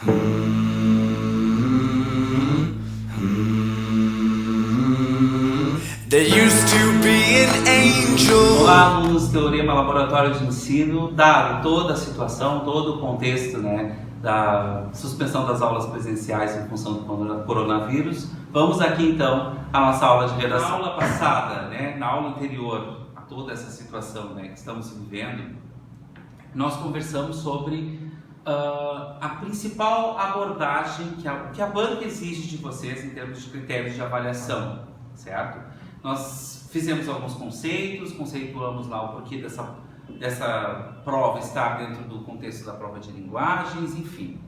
There used to be an angel. Olá, alunos do Teorema Laboratório de Ensino. Dado toda a situação, todo o contexto, da suspensão das aulas presenciais em função do coronavírus, vamos aqui então à nossa aula de redação. Na aula passada, na aula anterior a toda essa situação que estamos vivendo, nós conversamos sobre a principal abordagem que a banca exige de vocês em termos de critérios de avaliação, certo? Nós fizemos alguns conceitos, conceituamos lá o porquê dessa prova estar dentro do contexto da prova de linguagens, enfim.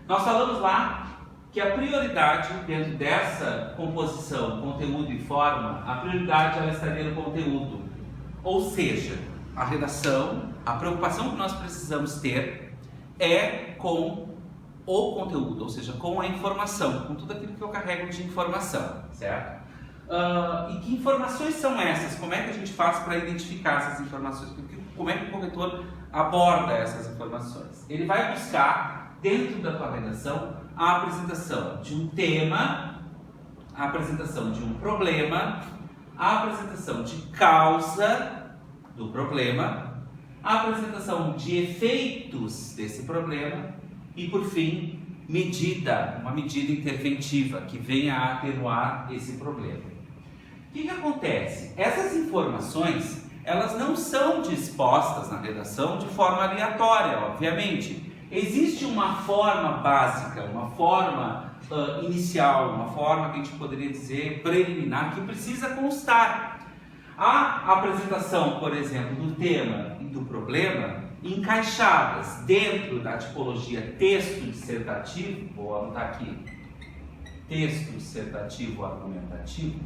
Nós falamos lá que a prioridade dentro dessa composição, conteúdo e forma, a prioridade ela estaria no conteúdo. Ou seja, a redação, a preocupação que nós precisamos ter é com o conteúdo, ou seja, com a informação, com tudo aquilo que eu carrego de informação, certo? E que informações são essas? Como é que a gente faz para identificar essas informações? Como é que o corretor aborda essas informações? Ele vai buscar, dentro da tua redação, a apresentação de um tema, a apresentação de um problema, a apresentação de causa do problema, a apresentação de efeitos desse problema e, por fim, uma medida interventiva que venha a atenuar esse problema. O que acontece? Essas informações, elas não são dispostas na redação de forma aleatória, obviamente. Existe uma forma básica, uma forma inicial, uma forma que a gente poderia dizer preliminar, que precisa constar. A apresentação, por exemplo, do tema e do problema, encaixadas dentro da tipologia texto dissertativo, vou anotar aqui, texto dissertativo argumentativo,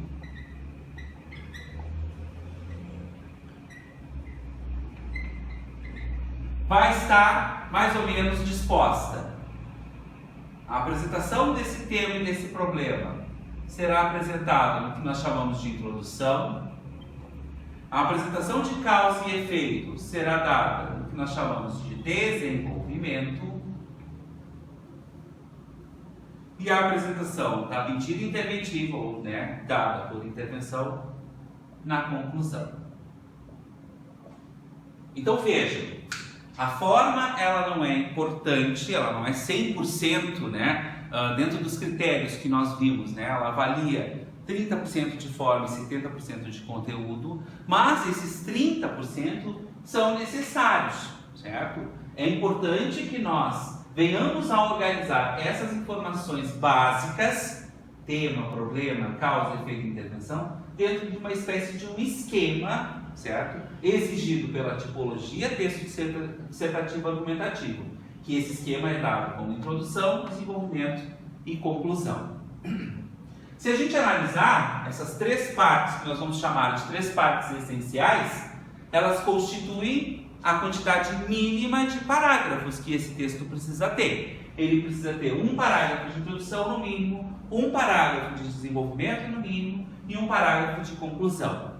vai estar mais ou menos disposta. A apresentação desse tema e desse problema será apresentada no que nós chamamos de introdução. A apresentação de causa e efeito será dada no que nós chamamos de desenvolvimento. E a apresentação da medida interventiva, ou dada por intervenção, na conclusão. Então vejam, a forma ela não é importante, ela não é 100%, dentro dos critérios que nós vimos, ela avalia 30% de forma e 70% de conteúdo, mas esses 30% são necessários, certo? É importante que nós venhamos a organizar essas informações básicas, tema, problema, causa, efeito e intervenção, dentro de uma espécie de um esquema, certo? Exigido pela tipologia texto dissertativo argumentativo, que esse esquema é dado como introdução, desenvolvimento e conclusão. Se a gente analisar essas três partes, que nós vamos chamar de três partes essenciais, elas constituem a quantidade mínima de parágrafos que esse texto precisa ter. Ele precisa ter um parágrafo de introdução no mínimo, um parágrafo de desenvolvimento no mínimo e um parágrafo de conclusão.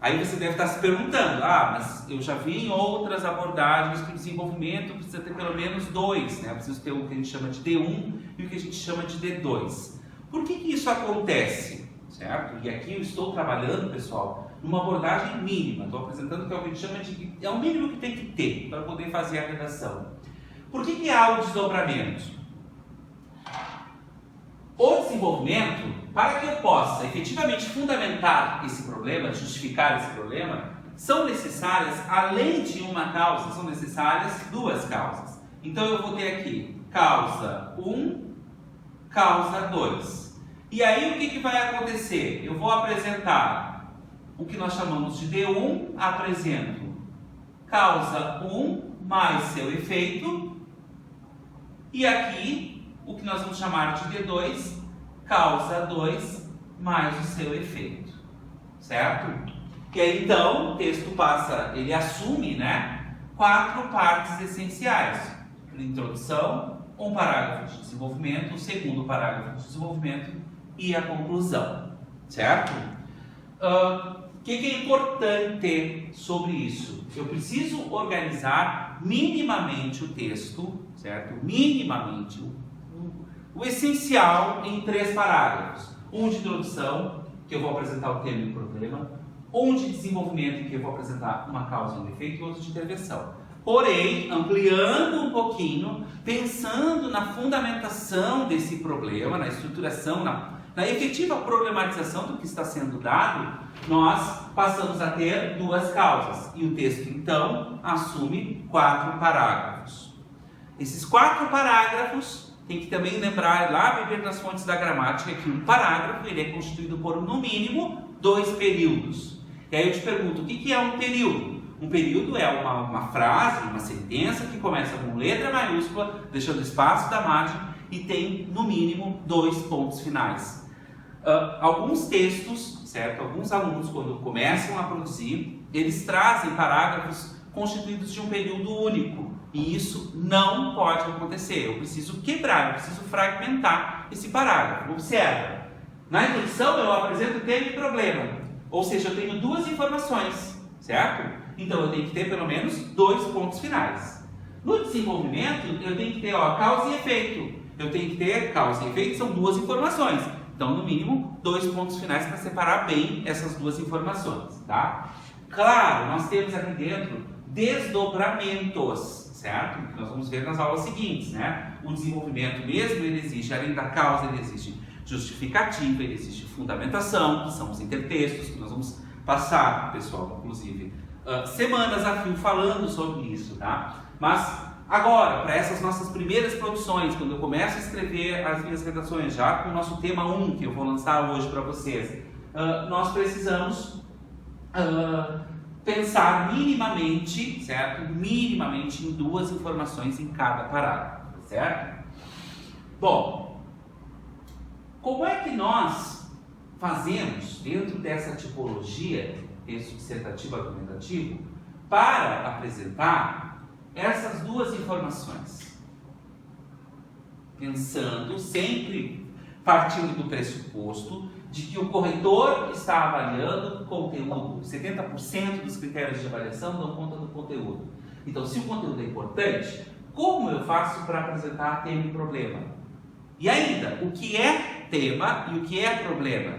Aí você deve estar se perguntando, mas eu já vi em outras abordagens que o desenvolvimento precisa ter pelo menos dois, Precisa ter o que a gente chama de D1 e o que a gente chama de D2. Por que isso acontece, certo? E aqui eu estou trabalhando, pessoal, numa abordagem mínima. Estou apresentando o que a gente chama de... é o mínimo que tem que ter para poder fazer a redação. Por que há o desdobramento? O desenvolvimento, para que eu possa efetivamente fundamentar esse problema, justificar esse problema, são necessárias, além de uma causa, são necessárias duas causas. Então eu vou ter aqui causa 1, causa 2. E aí o que vai acontecer? Eu vou apresentar o que nós chamamos de D1, apresento causa 1 mais seu efeito, e aqui o que nós vamos chamar de D2, causa 2 mais o seu efeito, certo? E aí então o texto passa, ele assume, quatro partes essenciais: introdução, um parágrafo de desenvolvimento, o segundo parágrafo de desenvolvimento e a conclusão, certo? O que é importante sobre isso? Eu preciso organizar minimamente o texto, certo? Minimamente o essencial em 3 parágrafos. Um de introdução, que eu vou apresentar o tema e o problema. Um de desenvolvimento, em que eu vou apresentar uma causa e um efeito, e outro de intervenção. Porém, ampliando um pouquinho, pensando na fundamentação desse problema, na estruturação, na efetiva problematização do que está sendo dado, nós passamos a ter 2 causas. E o texto, então, assume 4 parágrafos. Esses 4 parágrafos, tem que também lembrar lá, beber nas fontes da gramática, que um parágrafo ele é constituído por, no mínimo, 2 períodos. E aí eu te pergunto, o que é um período? Um período é uma frase, uma sentença que começa com letra maiúscula, deixando espaço da margem e tem, no mínimo, 2 pontos finais. Alguns textos, certo? Alguns alunos, quando começam a produzir, eles trazem parágrafos constituídos de um período único. E isso não pode acontecer. Eu preciso quebrar, eu preciso fragmentar esse parágrafo. Observa. Na introdução eu apresento tema e problema. Ou seja, eu tenho 2 informações, certo? Então eu tenho que ter pelo menos 2 pontos finais. No desenvolvimento, eu tenho que ter causa e efeito. Eu tenho que ter causa e efeito, são 2 informações. Então, no mínimo, 2 pontos finais para separar bem essas 2 informações, tá? Claro, nós temos aqui dentro desdobramentos, certo? Que nós vamos ver nas aulas seguintes, né? O desenvolvimento mesmo, ele existe, além da causa, ele existe justificativa, ele existe fundamentação, que são os intertextos, que nós vamos passar, pessoal, inclusive, semanas a fio falando sobre isso, tá? Mas agora, para essas nossas primeiras produções, quando eu começo a escrever as minhas redações, já com o nosso tema 1, que eu vou lançar hoje para vocês, nós precisamos pensar minimamente, certo? Minimamente em 2 informações em cada parágrafo, certo? Bom, como é que nós fazemos, dentro dessa tipologia, texto dissertativo argumentativo, para apresentar essas 2 informações? Pensando sempre, partindo do pressuposto de que o corretor está avaliando o conteúdo. 70% dos critérios de avaliação dão conta do conteúdo. Então, se o conteúdo é importante, como eu faço para apresentar tema e problema? E ainda, o que é tema e o que é problema?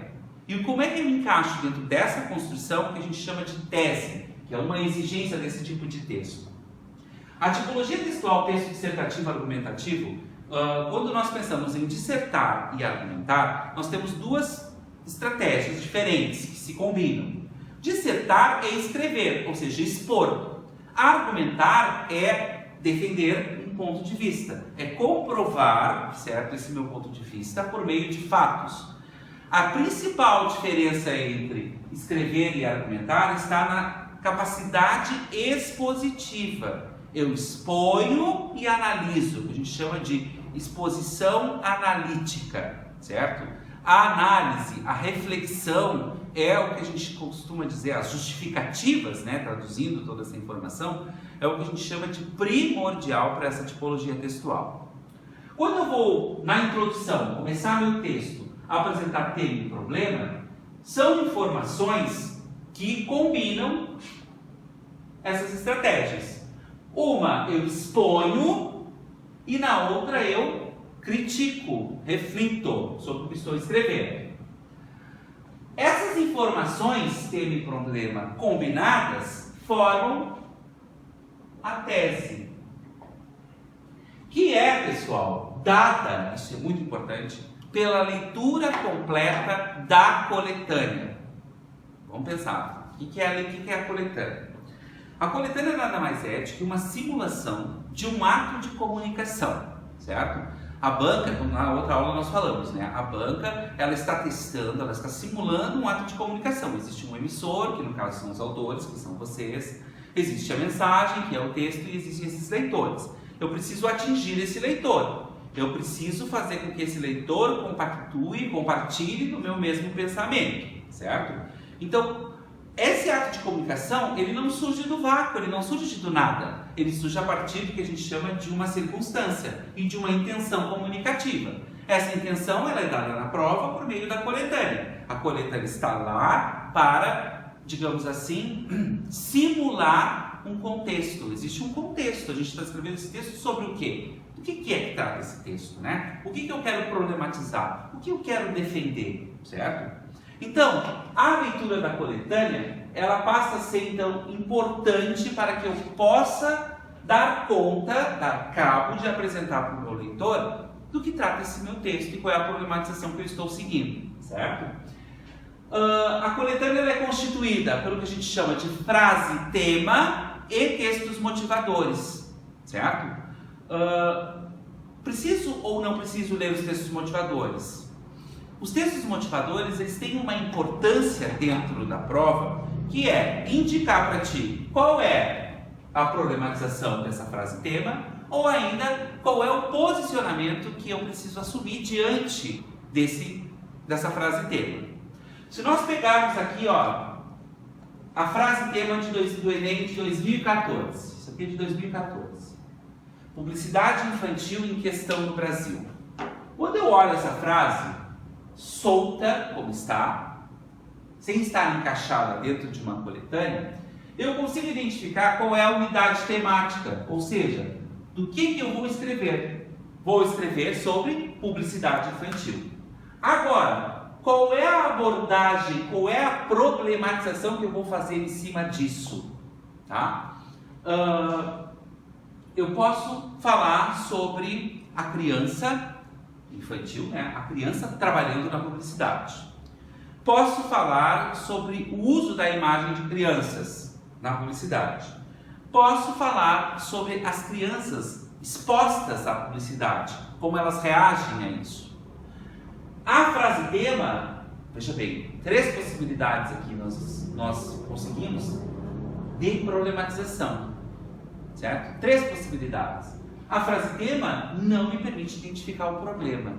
E como é que eu me encaixo dentro dessa construção que a gente chama de tese, que é uma exigência desse tipo de texto? A tipologia textual, texto dissertativo argumentativo, quando nós pensamos em dissertar e argumentar, nós temos 2 estratégias diferentes que se combinam. Dissertar é escrever, ou seja, expor. Argumentar é defender um ponto de vista, é comprovar, certo, esse meu ponto de vista por meio de fatos. A principal diferença entre escrever e argumentar está na capacidade expositiva. Eu exponho e analiso, o que a gente chama de exposição analítica, certo? A análise, a reflexão é o que a gente costuma dizer, as justificativas, né, traduzindo toda essa informação, é o que a gente chama de primordial para essa tipologia textual. Quando eu vou, na introdução, começar meu texto, apresentar tema e problema, são informações que combinam essas estratégias. Uma eu exponho e na outra eu critico, reflito sobre o que estou escrevendo. Essas informações, tema e problema combinadas, formam a tese, que é, pessoal, dada, isso é muito importante, pela leitura completa da coletânea. Vamos pensar, o que é a coletânea? A coletânea nada mais é do que uma simulação de um ato de comunicação, certo? A banca, na outra aula nós falamos, né? A banca, ela está testando, ela está simulando um ato de comunicação. Existe um emissor, que no caso são os autores, que são vocês. Existe a mensagem, que é o texto, e existem esses leitores. Eu preciso atingir esse leitor. Eu preciso fazer com que esse leitor compactue, compartilhe do meu mesmo pensamento, certo? Então, esse ato de comunicação, ele não surge do vácuo, ele não surge do nada. Ele surge a partir do que a gente chama de uma circunstância e de uma intenção comunicativa. Essa intenção ela é dada na prova por meio da coletânea. A coletânea está lá para digamos assim, simular um contexto. Existe um contexto, a gente está escrevendo esse texto sobre o quê? Do que é que trata esse texto, né? O que eu quero problematizar? O que eu quero defender, certo? Então, a leitura da coletânea, ela passa a ser, então, importante para que eu possa dar conta, dar cabo de apresentar para o meu leitor do que trata esse meu texto e qual é a problematização que eu estou seguindo, certo? A coletânea ela é constituída pelo que a gente chama de frase, tema e textos motivadores, certo? Preciso ou não preciso ler os textos motivadores? Os textos motivadores eles têm uma importância dentro da prova que é indicar para ti qual é a problematização dessa frase tema ou ainda qual é o posicionamento que eu preciso assumir diante dessa frase tema. Se nós pegarmos aqui, ó, a frase tema do Enem de 2014, isso aqui é de 2014, publicidade infantil em questão no Brasil. Quando eu olho essa frase, solta como está, sem estar encaixada dentro de uma coletânea, eu consigo identificar qual é a unidade temática, ou seja, do que eu vou escrever. Vou escrever sobre publicidade infantil. Agora, qual é a abordagem, qual é a problematização que eu vou fazer em cima disso? Tá? Eu posso falar sobre a criança infantil, né? A criança trabalhando na publicidade. Posso falar sobre o uso da imagem de crianças na publicidade. Posso falar sobre as crianças expostas à publicidade, como elas reagem a isso. A frase tema, veja bem, 3 possibilidades aqui nós conseguimos de problematização, certo? 3 possibilidades. A frase tema não me permite identificar o problema.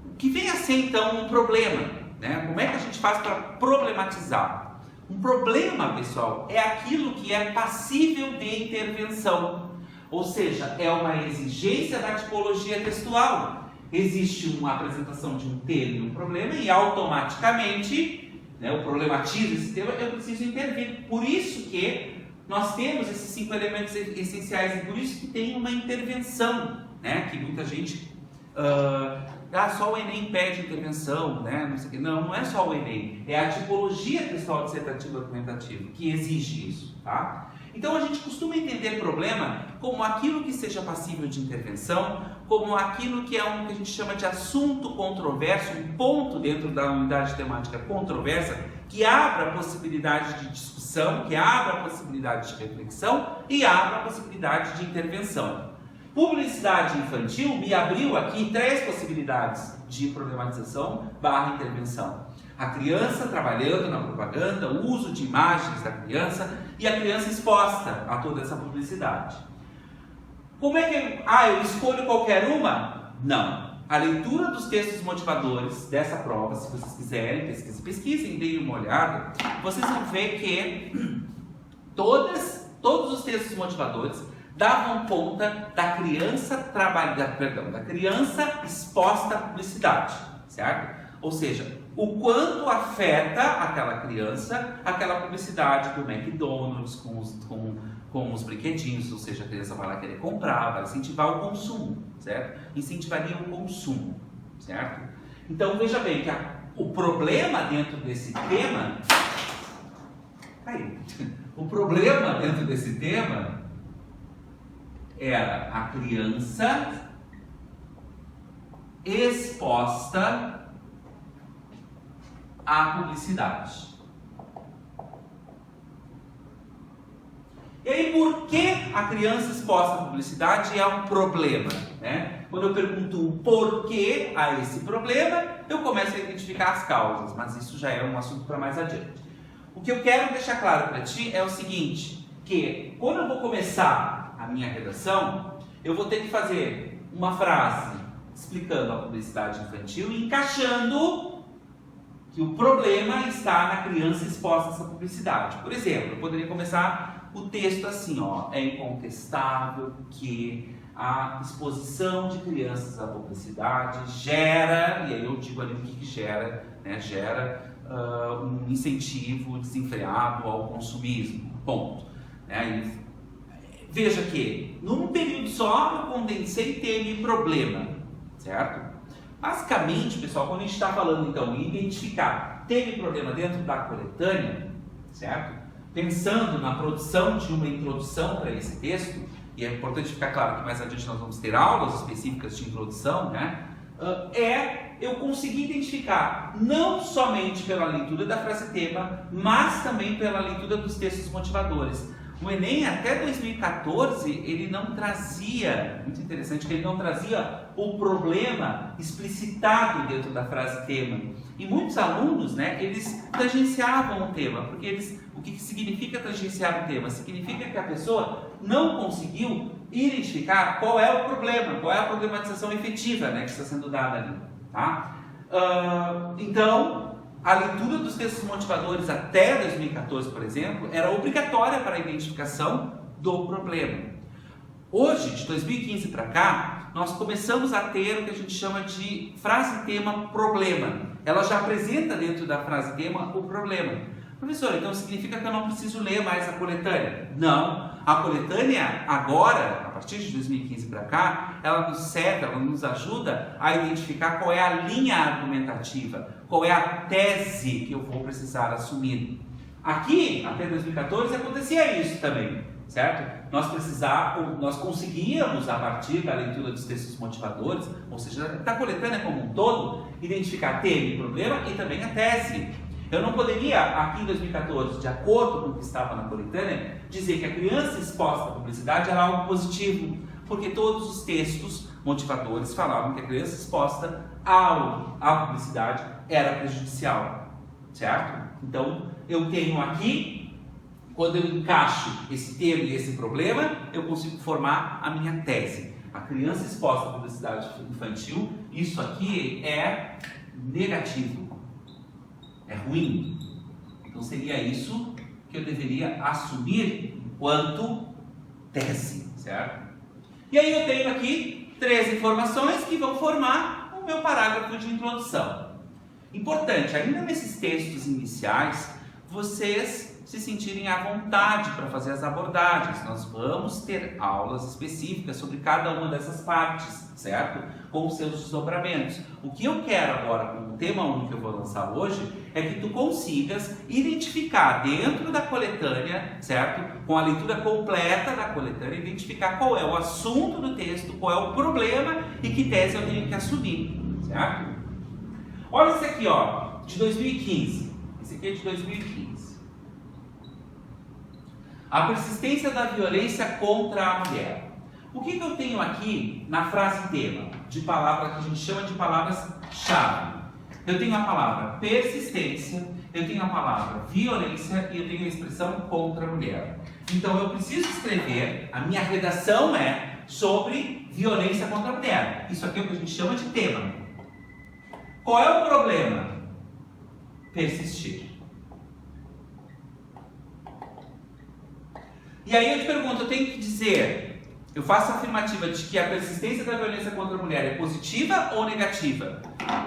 O que vem a ser então um problema, né? Como é que a gente faz para problematizar? Um problema, pessoal, é aquilo que é passível de intervenção, ou seja, é uma exigência da tipologia textual. Existe uma apresentação de um termo e um problema e automaticamente, né, eu problematizo esse tema, eu preciso intervir. Por isso que nós temos esses 5 elementos essenciais e por isso que tem uma intervenção, né, que muita gente... só o Enem pede intervenção, né, não sei o quê. Não é só o Enem, é a tipologia textual dissertativa argumentativa que exige isso, tá? Então a gente costuma entender problema como aquilo que seja passível de intervenção, como aquilo que é um que a gente chama de assunto controverso, um ponto dentro da unidade temática controversa, que abra a possibilidade de discussão, que abra a possibilidade de reflexão e abra a possibilidade de intervenção. Publicidade infantil me abriu aqui 3 possibilidades de problematização / intervenção. A criança trabalhando na propaganda, o uso de imagens da criança e a criança exposta a toda essa publicidade. Como é que eu escolho qualquer uma? Não. A leitura dos textos motivadores dessa prova, se vocês quiserem, pesquisem, deem uma olhada, vocês vão ver que todos os textos motivadores davam conta da criança da criança exposta à publicidade, certo? Ou seja, o quanto afeta aquela criança, aquela publicidade do McDonald's com os brinquedinhos, ou seja, a criança vai lá querer comprar, vai incentivar o consumo, certo? Incentivaria o consumo, certo? Então veja bem que o problema dentro desse tema... O problema dentro desse tema era a criança exposta à publicidade. E aí, por que a criança exposta à publicidade é um problema, né? Quando eu pergunto o porquê a esse problema, eu começo a identificar as causas, mas isso já é um assunto para mais adiante. O que eu quero deixar claro para ti é o seguinte, que quando eu vou começar a minha redação, eu vou ter que fazer uma frase explicando a publicidade infantil e encaixando que o problema está na criança exposta a essa publicidade. Por exemplo, eu poderia começar o texto assim, ó, é incontestável que a exposição de crianças à publicidade gera, e aí eu digo ali o que gera, né, gera um incentivo desenfreado ao consumismo. Ponto. Né? E veja que, num período só, eu condensei tema e problema, certo? Basicamente, pessoal, quando a gente está falando, então, em identificar tema e problema dentro da coletânea, certo? Pensando na produção de uma introdução para esse texto, e é importante ficar claro que mais adiante nós vamos ter aulas específicas de introdução, né? Eu consegui identificar não somente pela leitura da frase tema, mas também pela leitura dos textos motivadores. O Enem até 2014 ele não trazia, muito interessante que ele não trazia o problema explicitado dentro da frase tema. E muitos alunos, né, eles tangenciavam o tema, porque o que significa tangenciar o tema? Significa que a pessoa não conseguiu identificar qual é o problema, qual é a problematização efetiva, né, que está sendo dada ali. Tá? Então, a leitura dos textos motivadores até 2014, por exemplo, era obrigatória para a identificação do problema. Hoje, de 2015 para cá, nós começamos a ter o que a gente chama de frase-tema-problema. Ela já apresenta dentro da frase-tema o problema. Professor, então significa que eu não preciso ler mais a coletânea? Não. A coletânea agora, a partir de 2015 para cá, ela nos serve, ela nos ajuda a identificar qual é a linha argumentativa, qual é a tese que eu vou precisar assumir. Aqui, até 2014, acontecia isso também, certo? Nós conseguíamos, a partir da leitura dos textos motivadores, ou seja, da coletânea como um todo, identificar tema e problema e também a tese. Eu não poderia, aqui em 2014, de acordo com o que estava na coletânea, dizer que a criança exposta à publicidade era algo positivo, porque todos os textos motivadores falavam que a criança exposta à publicidade era prejudicial, certo? Então, eu tenho aqui, quando eu encaixo esse tema e esse problema, eu consigo formar a minha tese. A criança exposta à publicidade infantil, isso aqui é negativo. É ruim. Então seria isso que eu deveria assumir enquanto tese, certo? E aí eu tenho aqui 3 informações que vão formar o meu parágrafo de introdução. Importante, ainda nesses textos iniciais, vocês se sentirem à vontade para fazer as abordagens. Nós vamos ter aulas específicas sobre cada uma dessas partes, certo? Com os seus desdobramentos. O que eu quero agora, com o tema 1 que eu vou lançar hoje, é que tu consigas identificar dentro da coletânea, certo? Com a leitura completa da coletânea, identificar qual é o assunto do texto, qual é o problema e que tese eu tenho que assumir, certo? Olha esse aqui, ó, de 2015. Esse aqui é de 2015. A persistência da violência contra a mulher. O que eu tenho aqui na frase tema, de palavra que a gente chama de palavras-chave? Eu tenho a palavra persistência, eu tenho a palavra violência e eu tenho a expressão contra a mulher. Então eu preciso escrever, a minha redação é sobre violência contra a mulher. Isso aqui é o que a gente chama de tema. Qual é o problema? Persistir. E aí eu te pergunto, eu tenho que dizer, eu faço a afirmativa de que a persistência da violência contra a mulher é positiva ou negativa?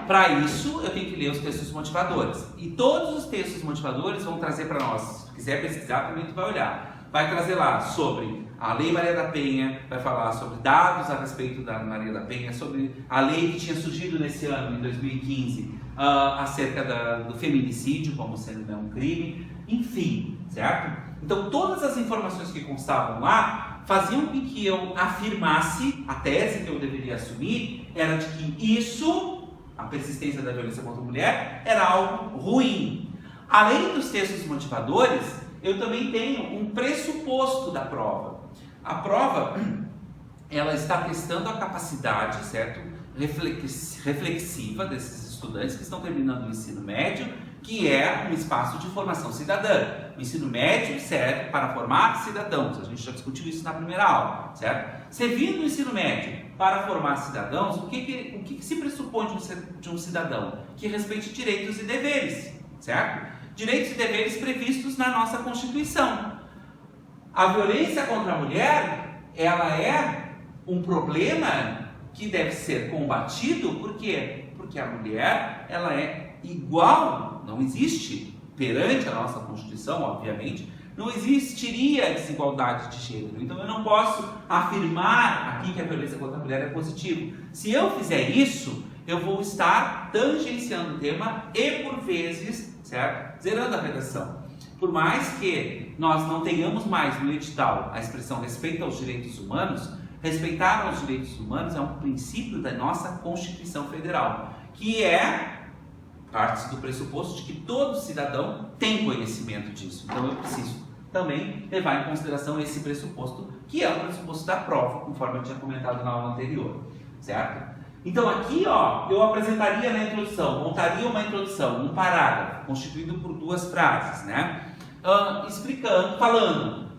Para isso, eu tenho que ler os textos motivadores. E todos os textos motivadores vão trazer para nós, se tu quiser pesquisar, também tu vai olhar. Vai trazer lá sobre a Lei Maria da Penha, vai falar sobre dados a respeito da Maria da Penha, sobre a lei que tinha surgido nesse ano, em 2015, acerca do feminicídio, como sendo um crime, enfim, certo? Então, todas as informações que constavam lá faziam com que eu afirmasse, a tese que eu deveria assumir, era de que isso, a persistência da violência contra a mulher, era algo ruim. Além dos textos motivadores, eu também tenho um pressuposto da prova. A prova, ela está testando a capacidade, certo, reflexiva desses estudantes que estão terminando o ensino médio, que é um espaço de formação cidadã. O ensino médio serve para formar cidadãos. A gente já discutiu isso na primeira aula, certo? Servindo o ensino médio para formar cidadãos, o que se pressupõe de um cidadão? Que respeite direitos e deveres, certo? Direitos e deveres previstos na nossa Constituição. A violência contra a mulher, ela é um problema que deve ser combatido, por quê? Porque a mulher, ela é igual, não existe, perante a nossa Constituição, obviamente, não existiria desigualdade de gênero. Então eu não posso afirmar aqui que a violência contra a mulher é positiva. Se eu fizer isso, eu vou estar tangenciando o tema e, por vezes, certo? Zerando a redação. Por mais que nós não tenhamos mais no edital a expressão respeito aos direitos humanos, respeitar os direitos humanos é um princípio da nossa Constituição Federal, que parte do pressuposto de que todo cidadão tem conhecimento disso. Então eu preciso também levar em consideração esse pressuposto, que é o pressuposto da prova, conforme eu tinha comentado na aula anterior, certo? Então aqui, eu apresentaria na introdução, montaria uma introdução, um parágrafo, constituído por 2 frases, né? Falando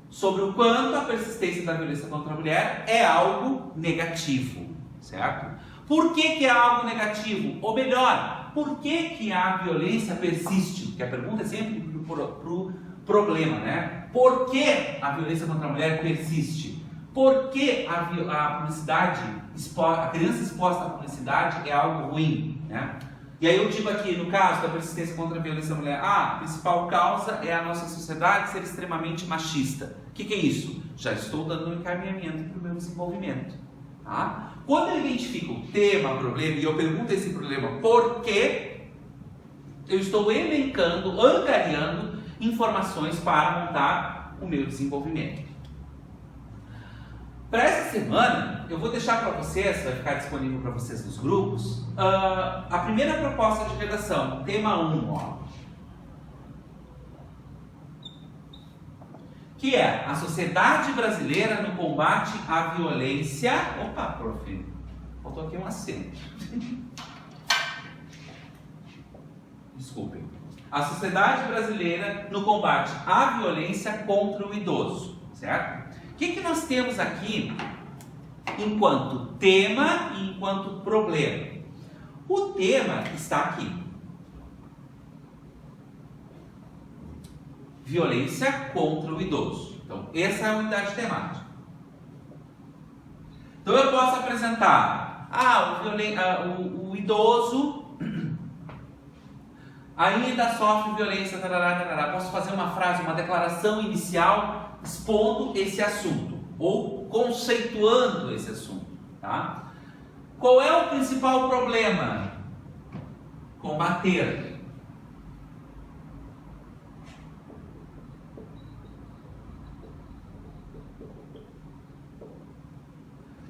sobre o quanto a persistência da violência contra a mulher é algo negativo, certo? Por que é algo negativo? Ou melhor, por que a violência persiste? Porque a pergunta é sempre pro problema, né? Por que a violência contra a mulher persiste? Por que a publicidade, a criança exposta à publicidade é algo ruim, né? E aí eu digo aqui, no caso da persistência contra a violência à mulher, a principal causa é a nossa sociedade ser extremamente machista. O que é isso? Já estou dando um encaminhamento para o meu desenvolvimento. Tá? Quando eu identifico o tema, problema, e eu pergunto esse problema por quê, eu estou elencando, angariando informações para montar o meu desenvolvimento. Para essa semana, eu vou deixar para vocês, vai ficar disponível para vocês nos grupos, a primeira proposta de redação, tema 1, que é a sociedade brasileira no combate à violência... Opa, prof, faltou aqui um acento. Desculpem. A sociedade brasileira no combate à violência contra o idoso, certo? O que nós temos aqui enquanto tema e enquanto problema? O tema está aqui. Violência contra o idoso. Então, essa é a unidade temática. Então, eu posso apresentar o idoso ainda sofre violência, tarará, tarará. Posso fazer uma frase, uma declaração inicial expondo esse assunto ou conceituando esse assunto, tá? Qual é o principal problema? Combater.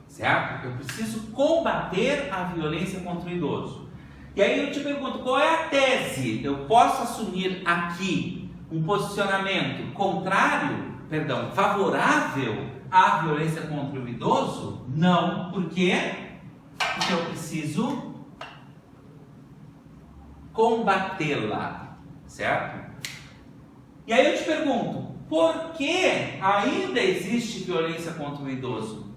Certo? Eu preciso combater a violência contra o idoso. E aí eu te pergunto, qual é a tese? Eu posso assumir aqui um posicionamento favorável à violência contra o idoso? Não. Por quê? Porque eu preciso combatê-la, certo? E aí eu te pergunto, por que ainda existe violência contra o idoso?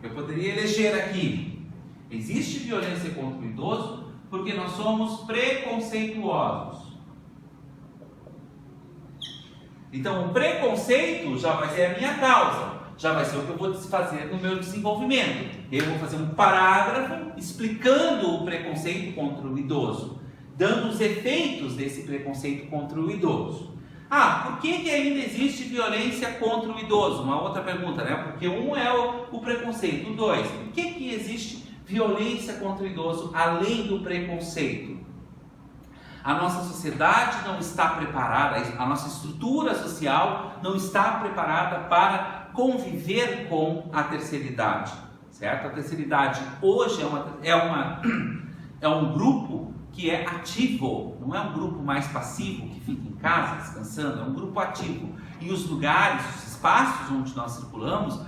Eu poderia eleger aqui, existe violência contra o idoso porque nós somos preconceituosos. Então o preconceito já vai ser a minha causa, já vai ser o que eu vou fazer no meu desenvolvimento. Eu vou fazer um parágrafo explicando o preconceito contra o idoso, dando os efeitos desse preconceito contra o idoso. Por que ainda existe violência contra o idoso? Uma outra pergunta, né? Porque um é o preconceito. 2, por que existe violência contra o idoso além do preconceito? A nossa sociedade não está preparada, a nossa estrutura social não está preparada para conviver com a terceira idade, certo? A terceira idade hoje é um grupo que é ativo, não é um grupo mais passivo que fica em casa descansando, é um grupo ativo. E os lugares, os espaços onde nós circulamos,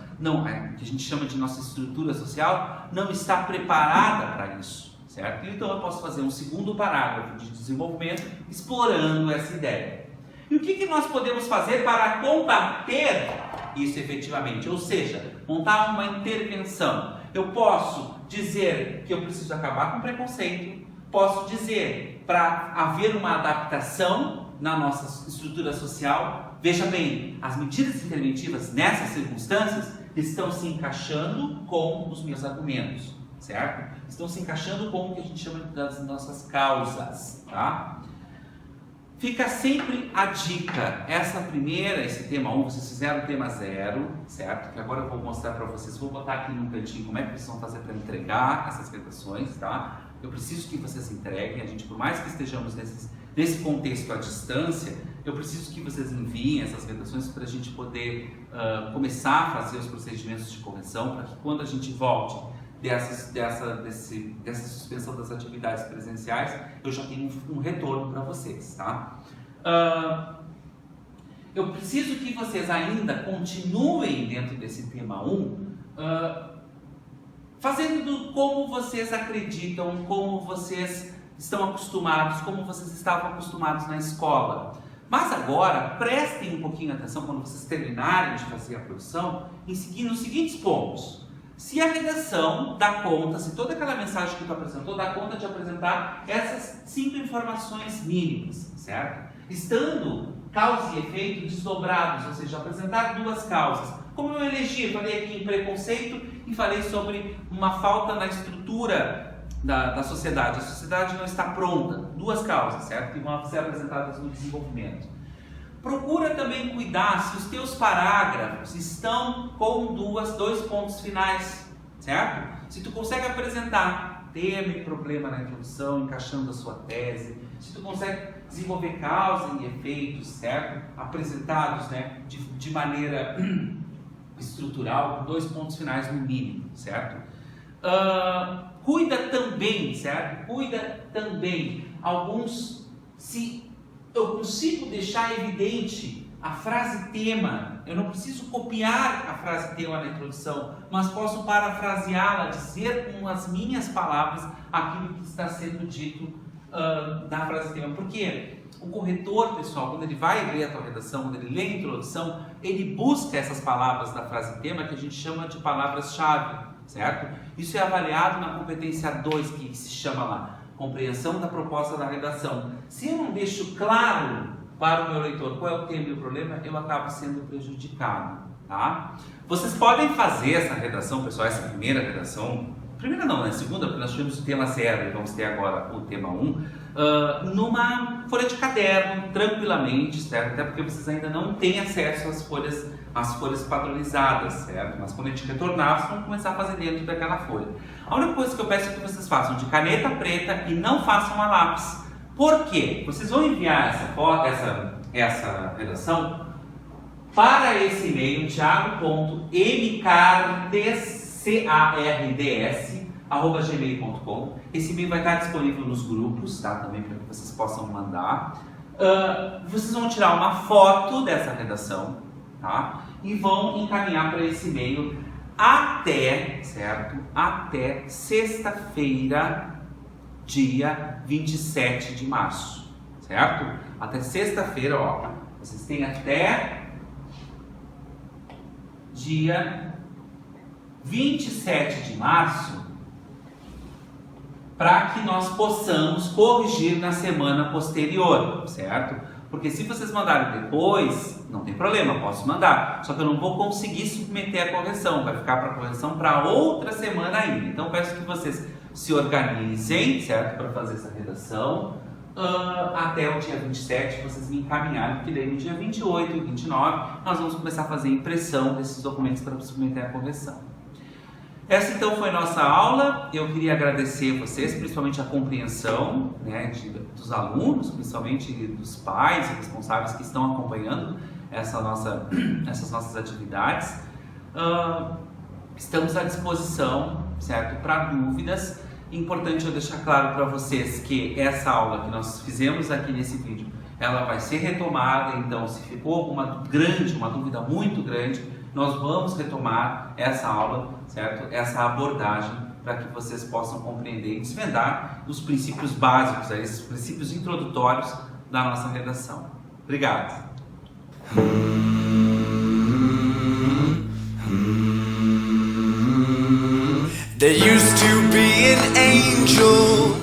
que a gente chama de nossa estrutura social, não está preparada para isso, certo? Então eu posso fazer um segundo parágrafo de desenvolvimento explorando essa ideia. E o que nós podemos fazer para combater isso efetivamente? Ou seja, montar uma intervenção. Eu posso dizer que eu preciso acabar com o preconceito, posso dizer para haver uma adaptação na nossa estrutura social. Veja bem, as medidas interventivas nessas circunstâncias estão se encaixando com os meus argumentos. certo? Estão se encaixando com o que a gente chama das nossas causas, tá? Fica sempre a dica, esse tema 1, vocês fizeram o tema 0, certo? Que agora eu vou mostrar para vocês, vou botar aqui no cantinho como é que vocês vão fazer para entregar essas redações, tá? Eu preciso que vocês entreguem, a gente, por mais que estejamos nesse contexto à distância, eu preciso que vocês enviem essas redações para a gente poder começar a fazer os procedimentos de correção, para que quando a gente volte dessa suspensão das atividades presenciais, eu já tenho um retorno para vocês, tá? Eu preciso que vocês ainda continuem dentro desse tema 1, fazendo como vocês acreditam, como vocês estão acostumados, como vocês estavam acostumados na escola. Mas agora, prestem um pouquinho atenção quando vocês terminarem de fazer a produção, nos seguintes pontos. Se a redação dá conta, se toda aquela mensagem que tu apresentou dá conta de apresentar essas 5 informações mínimas, certo? Estando causa e efeito desdobrados, ou seja, apresentar 2 causas. Como eu elegi, falei aqui em preconceito e falei sobre uma falta na estrutura da sociedade. A sociedade não está pronta. 2 causas, certo? Que vão ser apresentadas no desenvolvimento. Procura também cuidar se os teus parágrafos estão com 2 pontos finais, certo? Se tu consegue apresentar tema e problema na introdução, encaixando a sua tese, se tu consegue desenvolver causa e efeitos, certo? Apresentados, né, de maneira estrutural, com 2 pontos finais no mínimo, certo? Cuida também, certo? Cuida também se eu consigo deixar evidente a frase tema, eu não preciso copiar a frase tema na introdução, mas posso parafraseá-la, dizer com as minhas palavras aquilo que está sendo dito na frase tema. Por quê? O corretor, pessoal, quando ele vai ler a tua redação, quando ele lê a introdução, ele busca essas palavras da frase tema que a gente chama de palavras-chave, certo? Isso é avaliado na competência 2, que se chama lá, compreensão da proposta da redação. Se eu não deixo claro para o meu leitor qual é o tema e o problema, eu acabo sendo prejudicado, tá? Vocês podem fazer essa redação, pessoal, essa primeira redação, primeira não, né? Segunda, porque nós tivemos o tema 0 e vamos ter agora o tema 1, numa folha de caderno, tranquilamente, certo? Até porque vocês ainda não têm acesso às folhas padronizadas, certo? Mas quando a gente retornar, vocês vão começar a fazer dentro daquela folha. A única coisa que eu peço é que vocês façam de caneta preta e não façam a lápis. Por quê? Vocês vão enviar essa redação para esse e-mail, thiago.mcards@gmail.com. Esse e-mail vai estar disponível nos grupos, tá? Também para que vocês possam mandar. Vocês vão tirar uma foto dessa redação, tá? E vão encaminhar para esse e-mail até sexta-feira, dia 27 de março, certo? Até sexta-feira, ó, vocês têm até dia 27 de março para que nós possamos corrigir na semana posterior, certo? Porque se vocês mandarem depois, não tem problema, posso mandar. Só que eu não vou conseguir submeter a correção, vai ficar para correção para outra semana ainda. Então peço que vocês se organizem, certo? Para fazer essa redação. Até o dia 27 vocês me encaminharem, porque daí no dia 28 e 29 nós vamos começar a fazer impressão desses documentos para submeter a correção. Essa então foi a nossa aula. Eu queria agradecer a vocês, principalmente a compreensão, né, dos alunos, principalmente dos pais e responsáveis que estão acompanhando essas nossas atividades. Estamos à disposição, certo, para dúvidas. Importante eu deixar claro para vocês que essa aula que nós fizemos aqui nesse vídeo, ela vai ser retomada. Então, se ficou uma dúvida muito grande, nós vamos retomar essa aula, certo? Essa abordagem, para que vocês possam compreender e desvendar os princípios básicos, esses princípios introdutórios da nossa redação. Obrigado! There used to be an angel